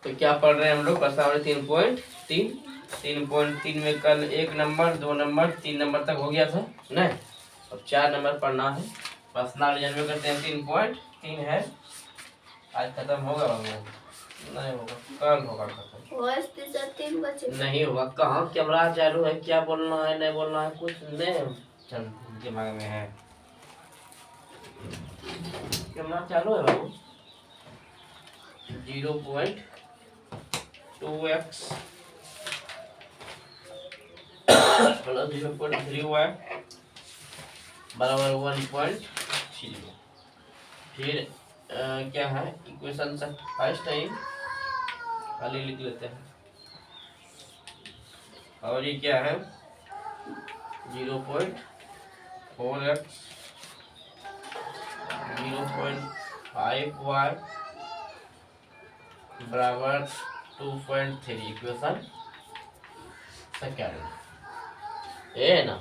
तो क्या पढ़ रहे हैं हम लोग? प्रश्नावली 3.3। 3.3 में कल 1 नंबर 2 नंबर 3 नंबर तक हो गया था ना। अब 4 नंबर पढ़ना है। प्रश्नावली जन्म करते हैं 3.3 है। आज खत्म होगा बाबू? नहीं होगा, कल होगा खत्म। नहीं होगा। कहाँ कैमरा चालू है? क्या बोलना है नहीं बोलना है कुछ नहीं दिमाग में है। कैमरा चालू है बाबू। 0.2x प्लस 0.3y बराबर 1.3। फिर क्या है इक्वेशन से फर्स्ट है, खाली लिख लेते हैं। और ये क्या है 0.4x 0.5y बराबर 2.3 इक्वेशन सेकेंड है ना।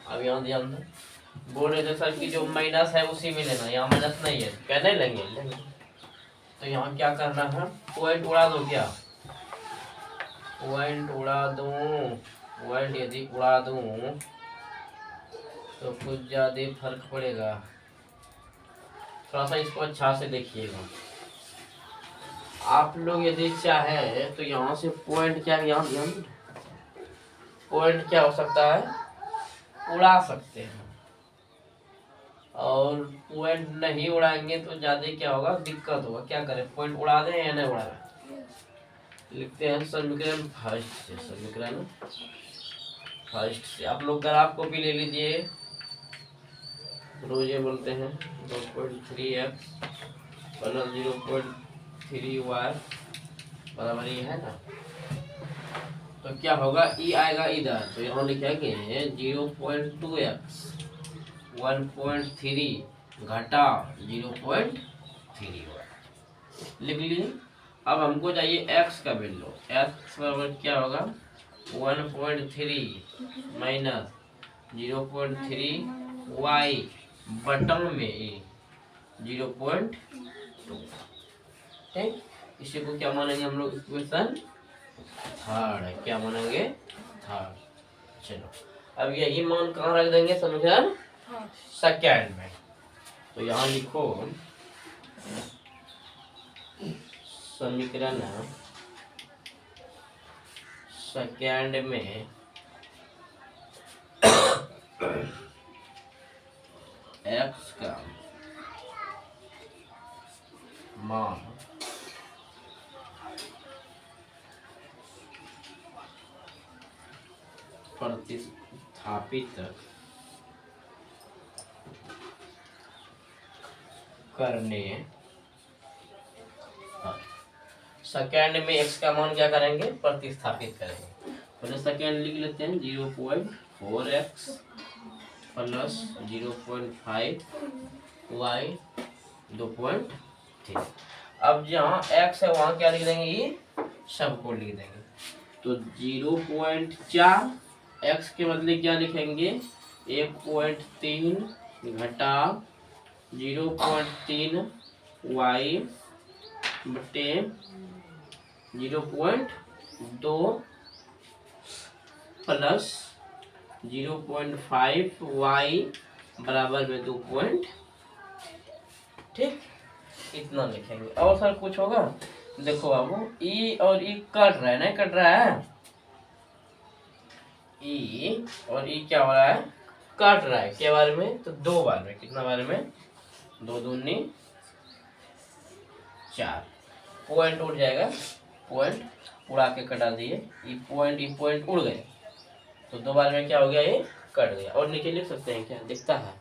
अब यहाँ ध्यान दें, बोल रहे थे सर की जो माइनस है उसी में लेना, यहाँ माइनस नहीं है क्या? नहीं लेंगे। तो यहाँ क्या करना है, पॉइंट उड़ा दो। क्या पॉइंट उड़ा दूं? पॉइंट यदि उड़ा दूं तो कुछ ज्यादा फर्क पड़ेगा। थोड़ा सा इसको अच्छा से देखिएगा आप लोग। यदि चाहे तो यहाँ से पॉइंट क्या, यहाँ पॉइंट क्या हो सकता है, उड़ा सकते हैं। और पॉइंट नहीं उड़ाएंगे तो ज्यादा क्या होगा, दिक्कत होगा। क्या करें, पॉइंट उड़ा दें या नहीं उड़ाएं? लिखते हैं समीकरण फर्स्ट से। समीकरण फर्स्ट से आप लोग ग्राफ को भी ले लीजिए। रोज ये बोलते हैं 2.3x प्लस 0.3y बराबर ये है ना। तो क्या होगा, ई आएगा इधर, तो यहाँ लिखेंगे 0.2x 1.3 घटा 0.3y लिख लीजिए। अब हमको चाहिए x का वैल्यू। x बराबर क्या होगा 1.3 माइनस 0.3y बटन में 0.2। ठीक, इसी को क्या मानेंगे हम लोग, इक्वेशन थर्ड है। क्या मानेंगे, थर्ड। चलो अब यही मान कहाँ रख देंगे, समीकरण सेकेंड में। तो यहाँ लिखो समीकरण सेकेंड में x का मान प्रतिस्थापित करने, सेकेंड में x का मान क्या करेंगे, प्रतिस्थापित करेंगे। पहले सेकेंड लिख लेते हैं 0.4x प्लस 0.5y 2.3। अब जहाँ x है वहाँ क्या लिख देंगे, ये सबको लिख देंगे। तो 0.4 x के बदले क्या लिखेंगे 1.3 घटा 0.3 y बटे 0.2 प्लस 0.5 y बराबर में 2 पॉइंट। ठीक, इतना लिखेंगे। और सर कुछ होगा, देखो बाबू ई और ई कट रहा है, नहीं कट रहा है, ई और ई क्या हो रहा है, कट रहा है। क्या बार में, तो 2 बार में। कितना बार में, 2 दूनी 4। पॉइंट उड़ जाएगा, पॉइंट उड़ा के कटा दिए। ये पॉइंट उड़ गए, तो 2 बार में क्या हो गया, ये कट गया। और नीचे लिख सकते हैं, क्या दिखता है,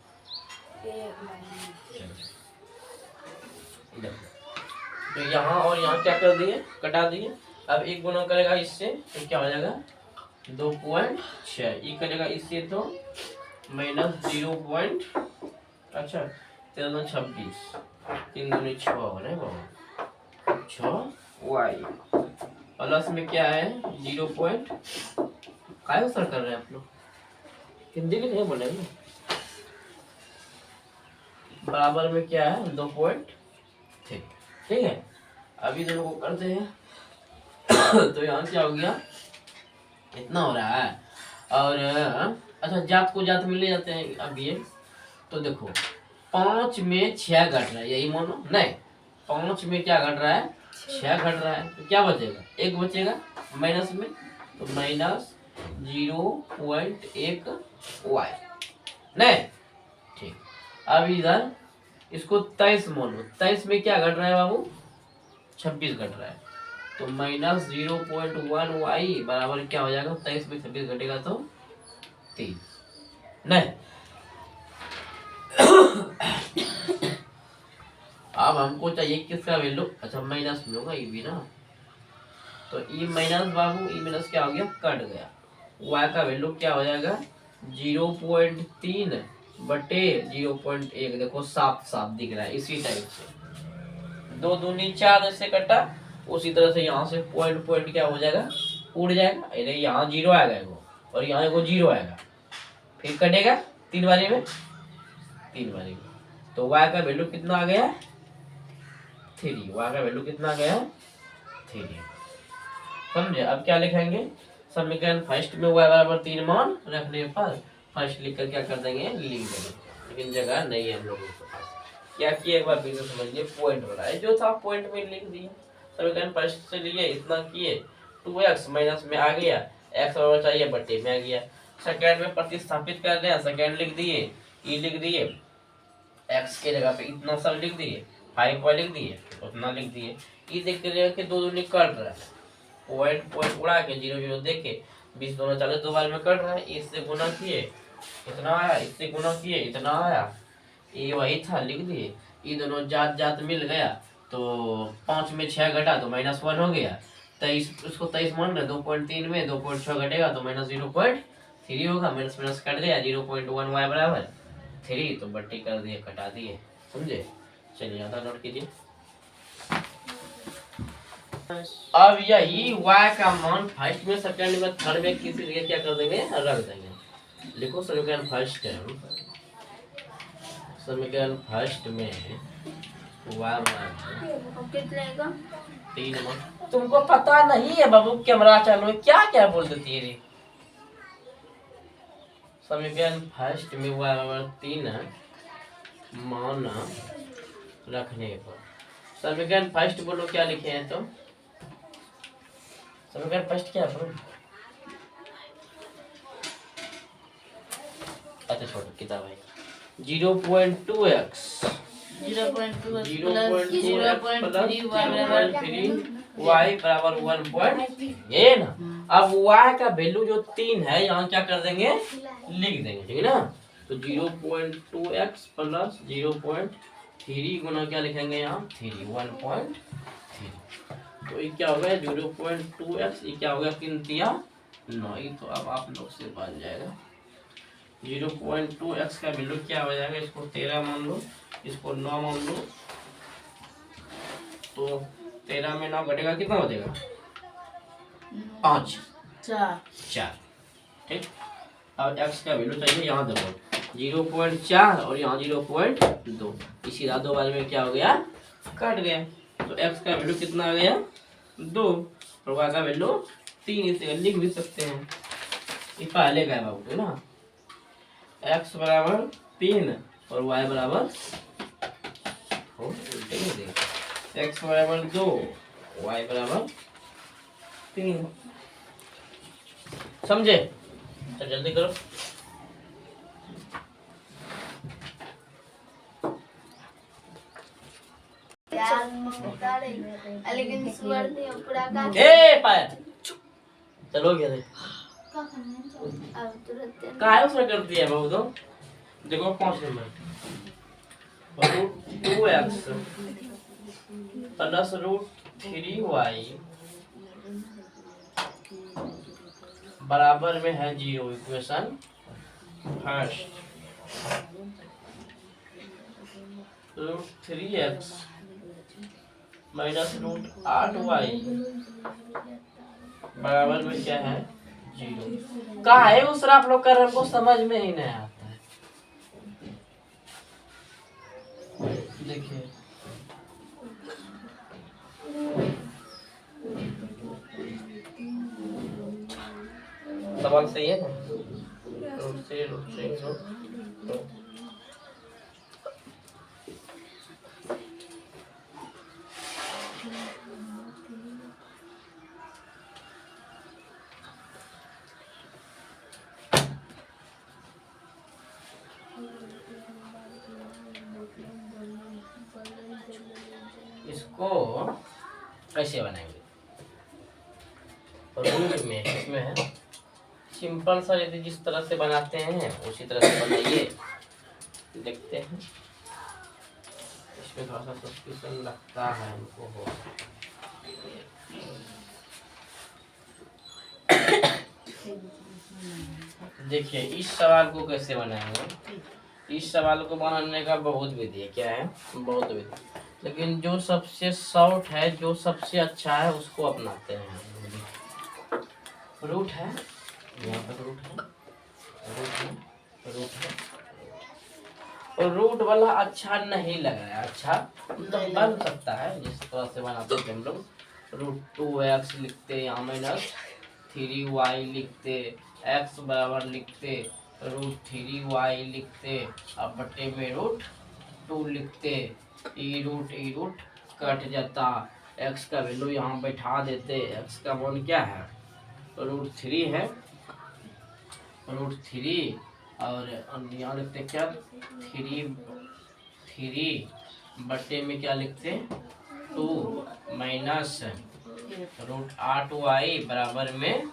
तो यहाँ और यहाँ क्या कर दिए, कटा दिए। अब एक गुना करेगा इससे तो क्या हो जाएगा 2.6। ये करेगा इससे तो माइनस 0. अच्छा 1326 3 दूनी 6 हो रहे बाबू 6y प्लस में क्या है 0. काय सर कर रहे हैं आप लोग, हिंदी में नहीं बोलेंगे। बराबर में क्या है 2.3। ठीक है, अभी दोनों को करते हैं। तो यहाँ क्या हो गया, इतना हो रहा है। और अच्छा जात को जात में ले जाते हैं अब ये। तो देखो 5 में 6 घट रहा है, यही मानो नहीं, 5 में क्या घट रहा है, 6 घट रहा है। तो क्या बचेगा, 1 बचेगा माइनस में, तो माइनस 0.1 वाई नहीं। ठीक, अब इधर इसको 23 मानो, 23 में क्या घट रहा है बाबू, 26 घट रहा है। तो माइनस 0.1 वाई बराबर क्या हो जाएगा, 23 में 26 घटेगा तो 3 नहीं। अब हमको चाहिए किसका वैल्यू, अच्छा माइनस में होगा ये भी ना, तो ई माइनस बाबू, ई माइनस क्या हो गया, कट गया। वाई का वैल्यू क्या हो जाएगा, 0.3 बटे 0.1। देखो साफ साफ दिख रहा है, इसी टाइप से 2 दूनी 4 जैसे कटा, उसी तरह से यहाँ से पॉइंट पॉइंट क्या हो जाएगा, उड़ जाएगा। अरे यहाँ 0 आएगा एगो, और यहाँ एगो 0 आएगा, फिर कटेगा 3 बारी में, 3 बारी में। तो y का वैल्यू कितना आ गया, 3। y का वैल्यू कितना आ गया, 3। समझे। अब क्या लिखेंगे, समीकरण फर्स्ट में y बराबर 3 मान रखने पर फर्स्ट लिख कर क्या कर देंगे, लिख देंगे, लेकिन जगह नहीं है हम लोगों के पास। क्या किया एक बार फिर से समझिए, पॉइंट बनाए जो था पॉइंट में लिख दिए। समीकरण फर्स्ट से लिए इतना किए, 2x माइनस में आ गया, x बराबर चाहिए बट्टे में आ गया। सेकंड में प्रतिस्थापित कर दिया, सेकंड लिख दिए, ई लिख दिए, x के जगह पे इतना सब लिख दिए, 5 पर लिख दिए, उतना लिख दिए। ई देख के 2 दूनी कट रहा है, पॉइंट पॉइंट उड़ा के 0 0 देके 20 दोनों 40 दो बार में कट रहा है। इससे गुना किए इतना आया, इससे गुना किए इतना आया, ये वही था लिख दिए। ये दोनों जात जात मिल गया, तो 5 में 6 घटा तो -1 हो गया। 23 उसको 23 मान रहे, 2.3 में 2.6 घटेगा तो -0.3 होगा, माइनस माइनस कट गया, 0.1 वाई बराबर 3। तो बट्टी कर दिए, कटा दिए, समझे। चलिए आता नोट कीजिए। अब यही y का मान फर्स्ट में, सेकंड में, थर्ड में किसी जगह क्या कर देंगे, रख देंगे। लिखो समीकरण फर्स्ट है, समीकरण फर्स्ट में y मान कितने का 3 मान। तुमको पता नहीं है बाबू, कैमरा चालू है, क्या क्या बोल देती है रे। समीकरण फर्स्ट में y बराबर 3 मान रखने पर, समीकरण फर्स्ट बोलो क्या लिखे हैं, तो समीकरण फर्स्ट क्या है, अच्छा छोड़ो किताब है। 0.2x 0.3y बराबर 1. ये ना। अब y का वैल्यू जो 3 है, यहाँ क्या कर देंगे, लिख देंगे, ठीक है ना। तो 0.2x प्लस 0.3 गुना क्या लिखेंगे यहाँ, 3 1.3। तो ये क्या हो गया 0.2x, ये क्या हो गया 3 तिया 9। ये तो अब आप लोग से बन जाएगा। 0.2x का वैल्यू क्या हो जाएगा, इसको 13 मान लो, इसको 9 मान लो, तो 13 में 9 घटेगा, कितना हो जाएगा 5 4। ठीक, अब x का वैल्यू चाहिए, यहाँ देखो 0.4 और यहाँ 0.2, इसी रात 2 बार में क्या हो गया, कट गया। तो x का वैल्यू कितना आ गया 2, और y का वैल्यू 3। इसे लिख भी सकते हैं, ये पहले का है बाबू, है ना। x बराबर 3 और y बराबर x बराबर 2, y बराबर 3, समझे। तो जल्दी करो। लेकिन पूरा का पाया चलो गया रे, काहे उसने कर दिया बाबू। तो देखो 5 नंबर, 2x प्लस √3y बराबर में है 0। Equation first, √3x minus √8y बराबर में क्या है 0। काहे उस आप लोग कर, हमको समझ में ही नहीं आता है। देखिए सवाल सही है ना? रूट से रूट। इसको कैसे बनाएंगे? रूट में इसमें है सिंपल सा, यदि जिस तरह से बनाते हैं उसी तरह से बनाइए, देखते हैं। इसमें थोड़ा सा सस्पेंशन लगता है हमको हो। देखिए इस सवाल को कैसे बनाएंगे। इस सवाल को बनाने का बहुत विधि है। क्या है? बहुत विधि, लेकिन जो सबसे शॉर्ट है, जो सबसे अच्छा है, उसको अपनाते हैं। रूट है, यहाँ पर रूट है, रूट है, रूट है, और रूट वाला अच्छा नहीं लग रहा है। अच्छा मतलब बन सकता है जिस तरह से बनाते थे हम लोग। √2x लिखते, यहाँ -3y लिखते, x बराबर लिखते, √3y लिखते, अब बट्टे में √2 लिखते, ई रूट कट जाता, x का वैल्यू यहाँ बैठा देते। x का मान क्या है? √3 है, √3, और यहाँ लिखते क्या? 3 बट्टे में क्या लिखते? 2 माइनस √8y बराबर में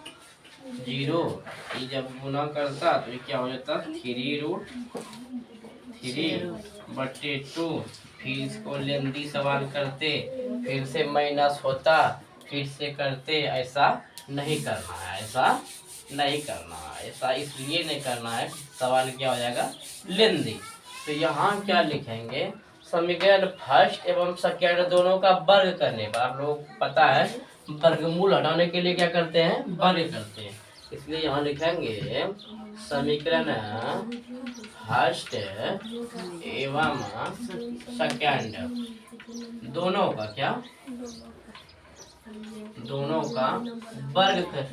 0। ये जब गुना करता तो ये क्या हो जाता? 3√3 बट्टे 2। फिर इसको लेंदी सवाल करते, फिर से माइनस होता, फिर से करते। ऐसा नहीं करना है, ऐसा नहीं करना है, ऐसा इसलिए नहीं करना है, सवाल क्या हो जाएगा? लेंदी। तो यहाँ क्या लिखेंगे? समीकरण फर्स्ट एवं सेकेंड दोनों का वर्ग करने पर, आप लोगों को पता है वर्गमूल हटाने के लिए क्या करते हैं? वर्ग करते हैं। इसलिए यहाँ लिखेंगे समीकरण फर्स्ट एवं सेकेंड दोनों का क्या? दोनों का वर्ग कर।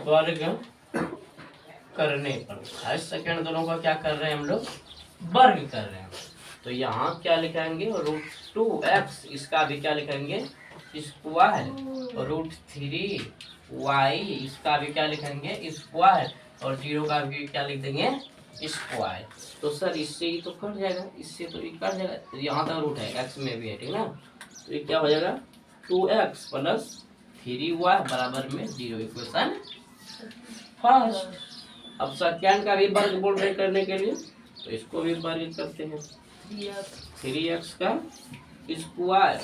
वर्ग करने पर फर्स्ट सेकेंड दोनों का क्या कर रहे हैं हम लोग? वर्ग कर रहे हैं। तो यहाँ क्या लिखेंगे? √2x, इसका भी क्या लिखेंगे? स्क्वायर। √3y, इसका भी क्या लिखेंगे? स्क्वायर। और 0 का भी क्या लिख देंगे? स्क्वायर। तो सर इससे ही तो कट जाएगा, इससे तो ये कट जाएगा। तो यहाँ तक रूट है, x में भी है, ठीक ना? तो ये क्या हो जाएगा? 2x + 3y बराबर में 0। Equation first. अब सेकेंड का भी वर्गमूल करने के लिए तो इसको भी वर्ग करते हैं। 3x का स्क्वायर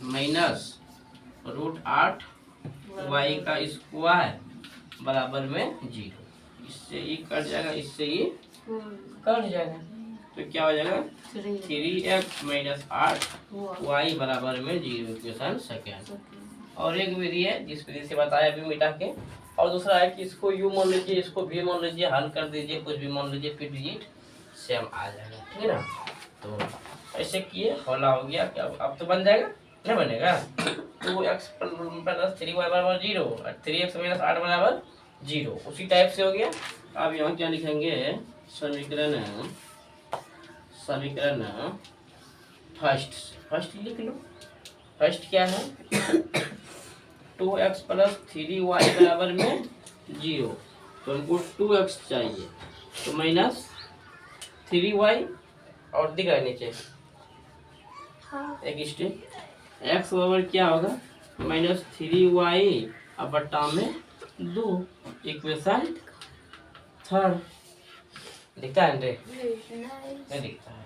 माइनस √8y का स्क्वायर बराबर में 0। इससे ये कट जाएगा, इससे ये कट जाएगा। तो क्या हो जाएगा? 3x - 8y बराबर में 0। Equation second. और एक विधि है जिस विधि से बताया अभी मिटा के, और दूसरा है कि इसको यू मान लीजिए, इसको भी मान लीजिए, हल कर दीजिए, कुछ भी मान लीजिए, फिर डिजिट सेम आ जाएगा, ठीक है ना? तो ऐसे किए, होला हो गया। क्या अब तो बन जाएगा? नहीं बनेगा? 2x + 3y बराबर 0 और 3x - 8 बराबर 0, उसी टाइप से हो गया। अब यहाँ क्या लिखेंगे? समीकरण फर्स्ट लिख लो। फर्स्ट क्या है? 2x + 3y बराबर में 0। तो हमको 2x चाहिए, तो -3y, और दिख रहा है नीचे एक स्टेप। x बराबर क्या होगा? -3y अब बट्टा में 2। Equation third. दिखता है? नहीं दिखता है।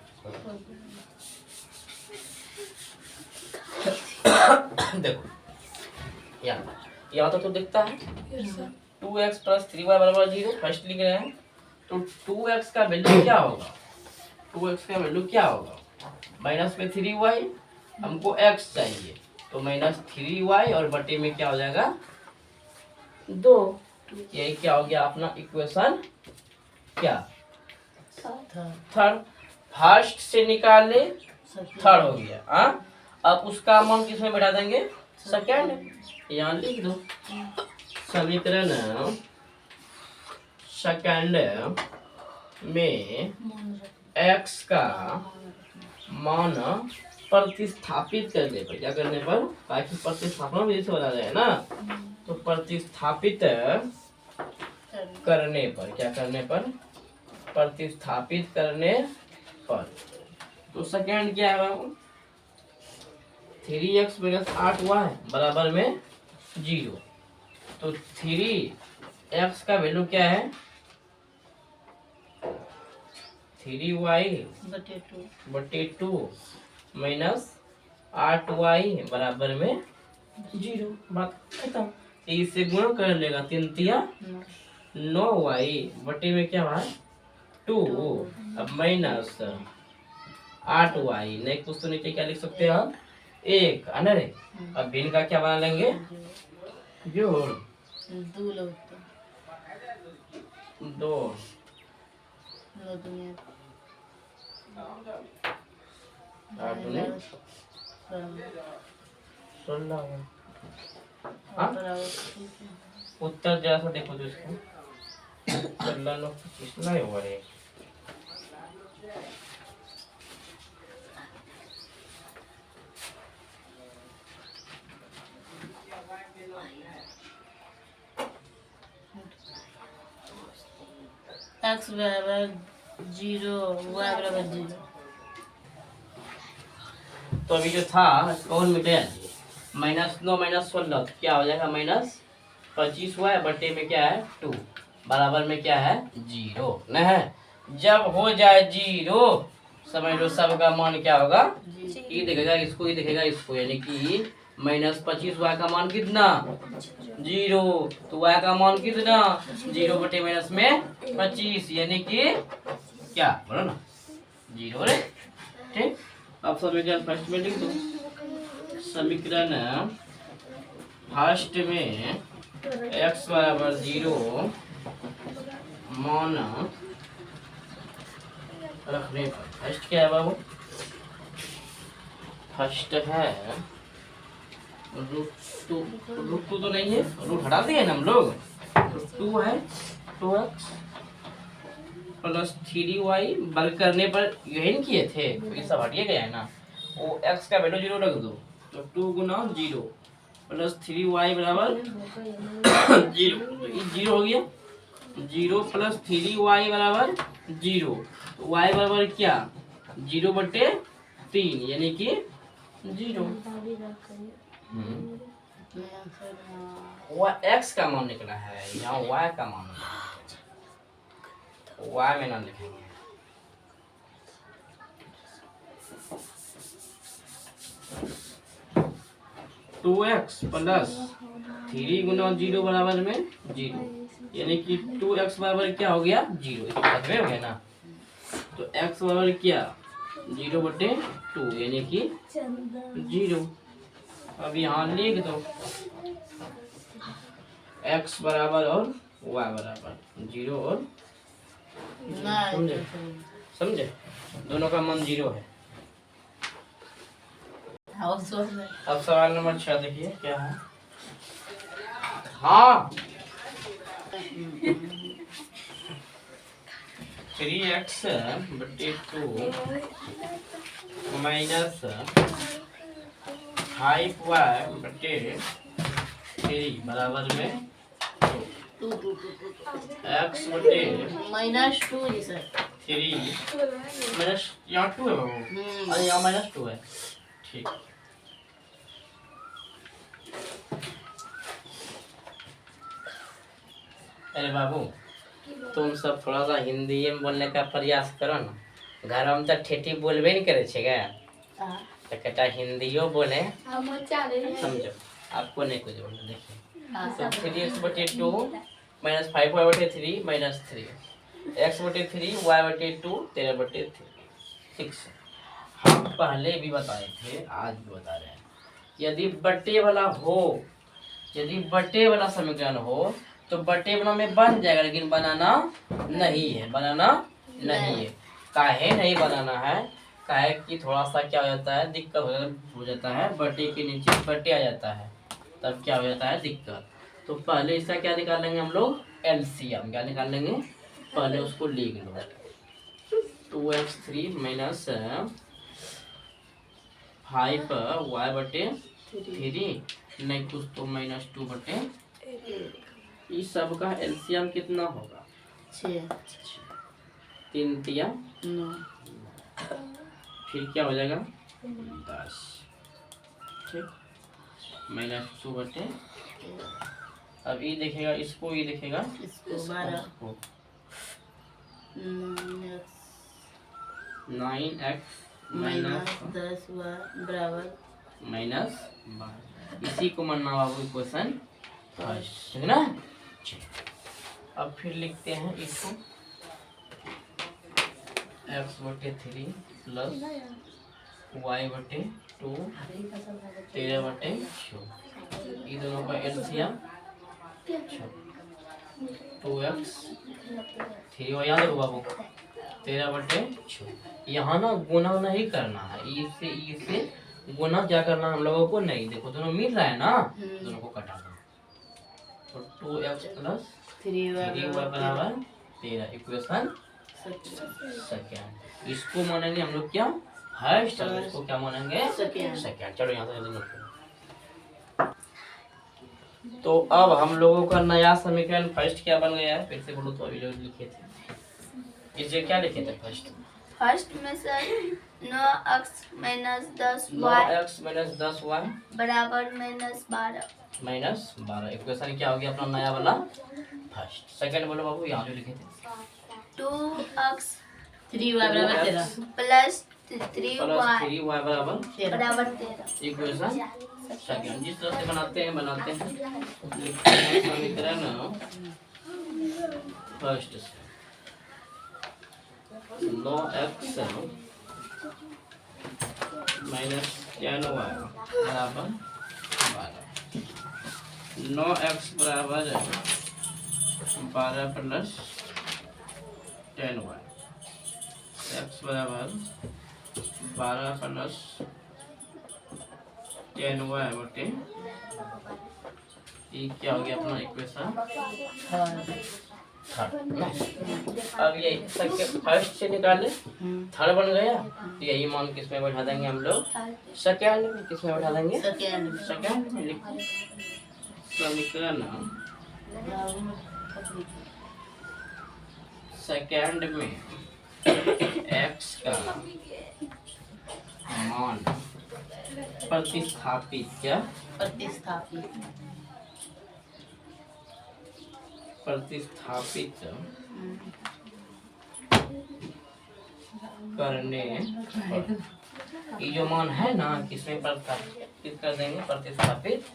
देखो यहाँ तो दिखता है 2x + 3y बराबर 0। फर्स्ट लिख रहे हैं तो 2x का वैल्यू क्या होगा? 2x का वैल्यू क्या होगा? माइनस में 3y, हमको x चाहिए, तो -3y और बटे में क्या हो जाएगा? 2। यही क्या हो गया अपना इक्वेशन क्या? थर्ड। फर्स्ट से निकाले थर्ड हो गया। हाँ, अब उसका मान किसमें बैठा देंगे? सेकेंड। यहाँ लिख दो समीकरण सेकेंड में x का मान प्रतिस्थापित करने पर, क्या करने पर? ताकि प्रतिस्थापन विधि से बता जाए ना, तो प्रतिस्थापित करने पर, क्या करने पर? प्रतिस्थापित करने पर। तो सेकेंड क्या है बाबू? 3x माइनस 8y बराबर में 0। तो 3x का वैल्यू क्या है? 3y बटे 2 माइनस 8y बराबर में 0। बात खत्म। इससे गुणा कर लेगा, 3 तिया 9y बटे में क्या है? 2। अब माइनस 8y, नहीं कुछ तो नीचे क्या लिख सकते हैं हम? 1 है ना रे। अब भिन्न का क्या बना लेंगे? जोड़ 2 8 ने 16। हाँ, उत्तर जरा सा देखो तो इसका 16 9 25 नहीं होगा रे। x बराबर 0, y बराबर 0। तो अभी जो था कौन मिटे? -9 - 16 तो क्या हो जाएगा? -25y बटे में क्या है? 2 बराबर में क्या है? 0 न है। जब हो जाए 0 समझ लो सबका मान क्या होगा? ये देखेगा इसको, ये देखेगा इसको, यानी कि -25y का मान कितना? 0। तो y का मान कितना? 0 बटे माइनस में 25, यानी कि क्या बोलो ना? 0 रे। ठीक, अब समीकरण फर्स्ट में लिख दो। समीकरण फर्स्ट में x बराबर 0 मान रखने पर, फर्स्ट क्या है बाबू? फर्स्ट है रूट टू तो नहीं है, रूट हटा दिए ना हम लोग। 2 है 2x प्लस 3y बल्क करने पर यही नहीं किए थे, तो ये सब हटिए गया है ना। वो x का वैल्यू 0 रख दो, तो 2 गुना 0 प्लस 3y बराबर 0। तो ये 0 हो गया। 0 प्लस 3y बराबर 0। तो y बराबर क्या? 0 बटे 3, यानी कि 0। वह x का मान निकला है, यहाँ y का मान निकला है। y में ना लिखेंगे। टू एक्स प्लस 3 गुना 0 बराबर में 0, यानी कि 2x बराबर क्या हो गया? 0। इसके साथ में हो गया ना। तो x बराबर क्या? 0 बटे 2, यानी कि 0। अब यहाँ लिख दो x बराबर और y बराबर 0 और 0। समझे? समझे? दोनों का मान 0 है। अब सवाल नंबर 6 देखिए क्या है। हाँ, 3x बटे 2 माइनस 5y बटे 3 बराबर में 2। x बटे -2 जी सर। 3 माइनस, यहाँ 2 है बाबू, अरे यहाँ -2 है। ठीक, अरे बाबू तुम सब थोड़ा सा हिंदी में बोलने का प्रयास करो ना। घर में तो ठेठी बोलबे नहीं करे छेगा, तो कहता हिंदियो बोले, समझो। आपको नहीं कुछ बोलना। देखिए तो 3x बटे 2 माइनस 5y बटे 3 माइनस 3 x बटे 3 y बटे 2 13 बटे 3। ठीक है, हम पहले भी बताए थे, आज भी बता रहे हैं। यदि बटे वाला हो, यदि बटे वाला समीकरण हो तो बटे वाला में बन जाएगा, लेकिन बनाना नहीं है, बनाना नहीं है। काहे नहीं बनाना है, काहे कि थोड़ा सा क्या हो जाता है, दिक्कत हो जाता है, बटे के नीचे बटे आ जाता है, तब क्या हो जाता है दिक्कत। तो पहले इसका क्या निकालेंगे हम लोग, एलसीएम। क्या निकालेंगे, पहले उसको लिख लो। 2x3 माइनस 5 y बटे 3 नहीं कुछ तो -2 बटे, इस सब का एलसीएम कितना होगा, 6 3 तिया 9 फिर क्या हो जाएगा 10, ठीक, -2 बटे। अब ये देखेगा इसको, ये देखेगा इसको 12 इसको। 9x 9x माइनस 10y बराबर -12, इसी को मानना बाबू क्वेश्चन फर्स्ट, ठीक ना। अब फिर लिखते हैं इसको, x बटे 3 प्लस y बटे 2 13 बटे 6, ये दोनों का एलसीएम 2x 3 और याद रखो बाबू 13 बटे 6। यहाँ ना गुना नहीं करना है, इससे गुना क्या करना हम लोगों को नहीं, देखो दोनों मिल रहा है ना, दोनों को कटा दो। तो 2x प्लस 3y बराबर 13, इक्वेशन सेकेंड। इसको मानेंगे हम लोग क्या, फर्स्ट, और इसको क्या मानेंगे सेकेंड। चलो यहाँ से नोट करो। तो अब हम लोगों का नया समीकरण फर्स्ट क्या बन गया है, फिर से बोलो तो, अभी जो लिखे थे इसे क्या लिखे थे फर्स्ट में sir 9x minus 10y 9x minus 10y बराबर -12। इक्वेशन क्या हो गया अपना नया वाला फर्स्ट। सेकंड बोलो बाबू, यहाँ जो लिखे थे 2x 3y बराबर 13 प्लस प्लस 3y 3y बराबर बराबर 13। Equation second. जिस तरह से बनाते हैं लिखते हैं समीकरण फर्स्ट से 9x माइनस 10y बराबर 12, 9x बराबर 12 प्लस 10y, x बराबर 12 प्लस 10y बटे, ये क्या हो गया अपना इक्वेशन थर्ड ना। अब ये फर्स्ट से निकाले, थर्ड बन गया, तो यही मान किस में बैठा देंगे हम लोग, सेकेंड में। किस में बैठा देंगे, सेकेंड में। लिख समीकरण सेकेंड में x का मान प्रतिस्थापित, क्या प्रतिस्थापित करने पर, ये जो मान है ना किसमें प्रतिस्थापित कर देंगे, प्रतिस्थापित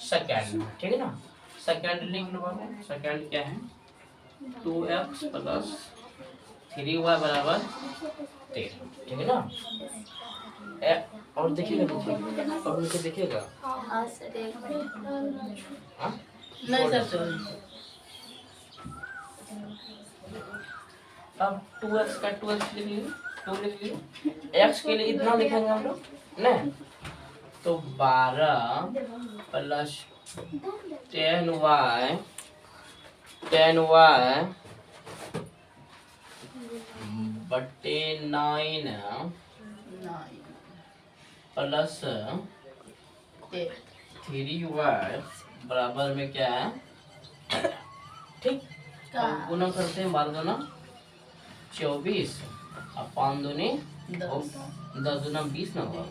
सेकेंड में, ठीक है ना। सेकेंड लिख लो बाबू, सेकेंड क्या है 2x प्लस 3y बराबर 13, ठीक है ना। और देखिएगा, और नीचे देखिएगा, हाँ सर एक मिनट। हाँ नहीं सर अब 2x का 2x लिख लीजिए, 2 लिख लीजिए, x के लिए इतना लिखेंगे हम लोग नहीं, तो 12 प्लस 10y बटे 9 प्लस 3y बराबर में क्या है, ठीक। अब गुना करते हैं, 12 दूना 24 और 5 दूनी 10 दूना 20 ना होगा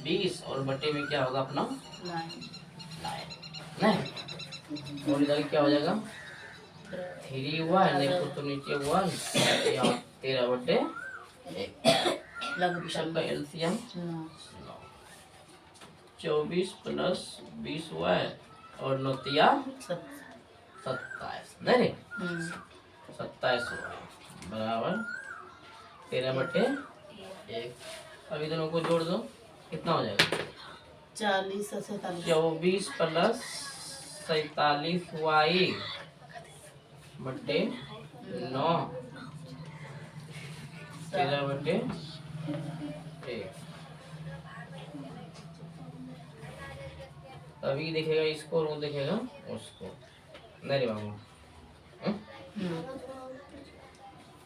20, और बटे में क्या होगा अपना 9 नहीं, और इधर क्या हो जाएगा 3y नहीं तो नीचे 1, यहाँ 13 बटे 1, सबका एलसीएम 24 प्लस 20y और 9 तिया 27, नहीं 27y बराबर 13 बटे 1। अभी दोनों को जोड़ दो, कितना हो जाएगा 40 और 47 24 प्लस 47y बटे 9 13/1। अभी देखेगा इसको और वो देखेगा उसको, नहीं रे बाबू।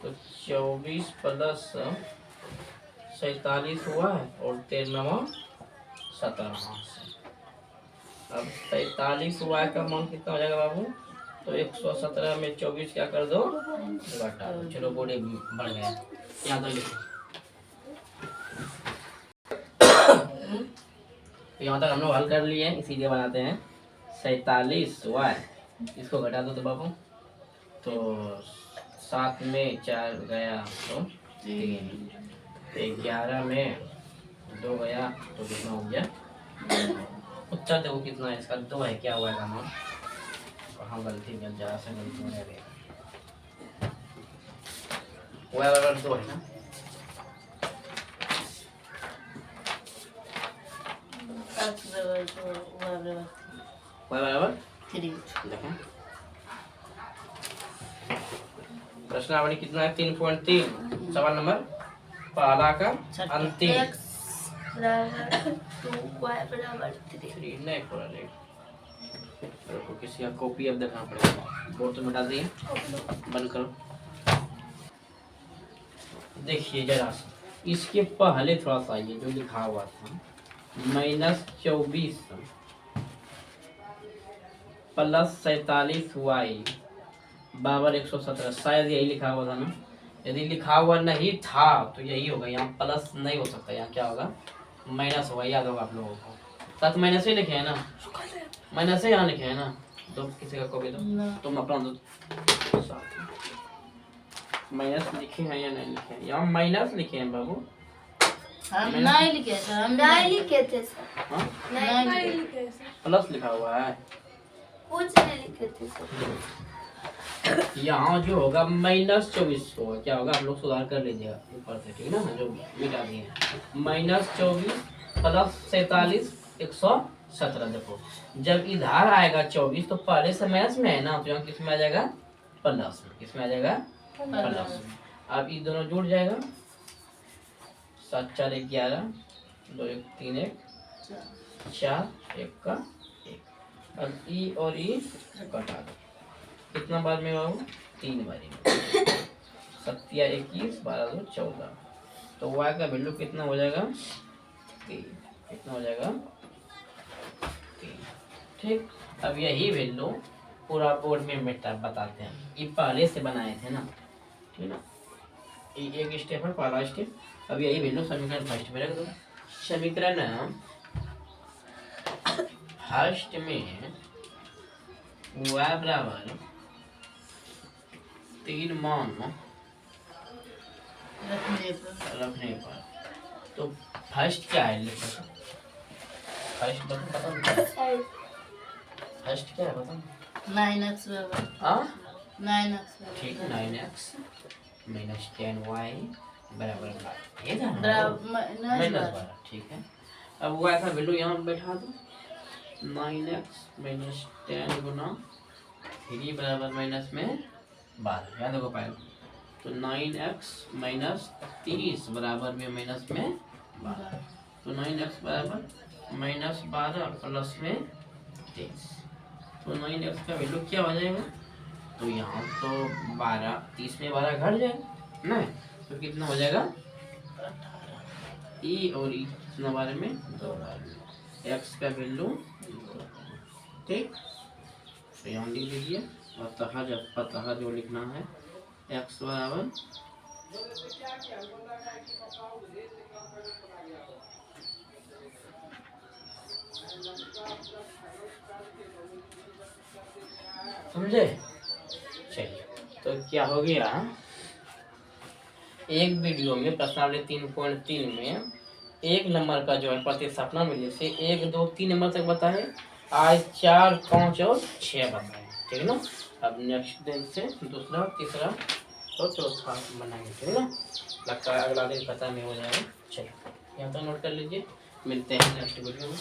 तो 24 प्लस 47 हुआ है और 13वां 17वां। अब 43 हुआ का मान कितना हो जाएगा बाबू? तो 117 में 24 क्या कर दो, घटा दो। चलो बोर्ड बढ़ गया, यहाँ तो लिखो। यहाँ तक हम लोग हल कर लिए, इसीलिए बनाते हैं 47y। इसको घटा दो तो बाबू, तो 7 में 4 गया तो 3, 11 में 2 गया तो कितना हो गया? उत्तर देखो कितना है इसका, 2 है। क्या हुआ है काम? हाँ गलती में जरा से गलती हो गई, बराबर 2 है ना। बराबर 3। देखें प्रश्नावली कितना है? 3.3। सवाल नंबर पहला का अंतिम। x बराबर 2y बराबर 3। 3 नहीं पूरा लेट, तो किसी का कॉपी अब देखना पड़ेगा। बोर्ड तो मिटा दिए, बंद करो। देखिए जरा सा इसके पहले थोड़ा सा ये जो लिखा हुआ था -24 प्लस 47y बराबर 117, शायद यही लिखा हुआ था ना। यदि लिखा हुआ नहीं था तो यही होगा, यहाँ प्लस नहीं हो सकता, यहाँ क्या होगा? माइनस होगा। याद होगा आप लोगों को, साथ माइनस ही लिखे हैं ना, माइनस ही यहाँ लिखे हैं ना। तो किसी का कॉपी दो, तुम अपना दो। माइनस लिखे हैं या नहीं लिखे हैं? यहाँ माइनस लिखे हैं बाबू। हम नहीं लिखे सर, हम नहीं लिखे थे सर, हाँ नहीं लिखे थे। प्लस लिखा हुआ है, कुछ नहीं लिखे थे सर। यहाँ जो होगा -24 होगा। क्या होगा? आप लोग सुधार कर लीजिएगा ऊपर से, ठीक ना, जो मिटा दिए -24 प्लस 47 117। देखो जब इधर आएगा 24 तो पहले से माइनस में है ना, तो यहाँ किस में आ जाएगा? प्लस में। किस में आ जाएगा? प्लस में। अब ये दोनों जुड़ जाएगा, 7 4 11, 2 1 3 1 4 1 का 1। अब ई और ई कटा दो। कितना बार में बाबू? 3 बारी में। 7 या 21, 12 2 14। तो y का वैल्यू कितना हो जाएगा? 3। कितना हो जाएगा? 3। ठीक। अब यही वैल्यू पूरा बोर्ड में बताते हैं। ये पहले से बनाए थे ना, ठीक ना। ये एक स्टेप है, पहला स्टेप। अब यही वैल्यू समीकरण फर्स्ट में रख दो। समीकरण फर्स्ट में y बराबर 3 मान रखने पर तो फर्स्ट क्या है? लिखो फर्स्ट बता। फर्स्ट क्या है बता? 9x बराबर हाँ 9x ठीक, 9x माइनस 10y बराबर 12। ये था बराबर माइनस 12। ठीक है। अब y का वैल्यू यहाँ बैठा दो। 9x माइनस 10 गुना 3 बराबर माइनस में 12। याद होगा पाएगा। तो 9x माइनस 30 बराबर में माइनस में 12। तो 9x बराबर माइनस 12 प्लस में 23। तो 9x का वैल्यू क्या हो जाएगा? तो यहाँ तो 12, 30 में 12 घट जाएगा ना, तो कितना हो जाएगा? ई और ई कितना बार में? 2 बार में। x का वैल्यू, ठीक। तो यहाँ लिख लीजिए, अतः जो लिखना है x बराबर समझे? चलिए, तो क्या हो गया? एक वीडियो में प्रश्नावली 3.3 में 1 नंबर का जो है प्रतिस्थापना में जैसे 1 2 3 नंबर तक बताए, आज 4 5 और 6 बताए, ठीक है ना। अब नेक्स्ट दिन से दूसरा, तीसरा और चौथा बनाएंगे, ठीक है ना। लगता है अगला दिन पता नहीं हो जाएगा। चलिए यहाँ तो नोट कर लीजिए, मिलते हैं नेक्स्ट वीडियो में।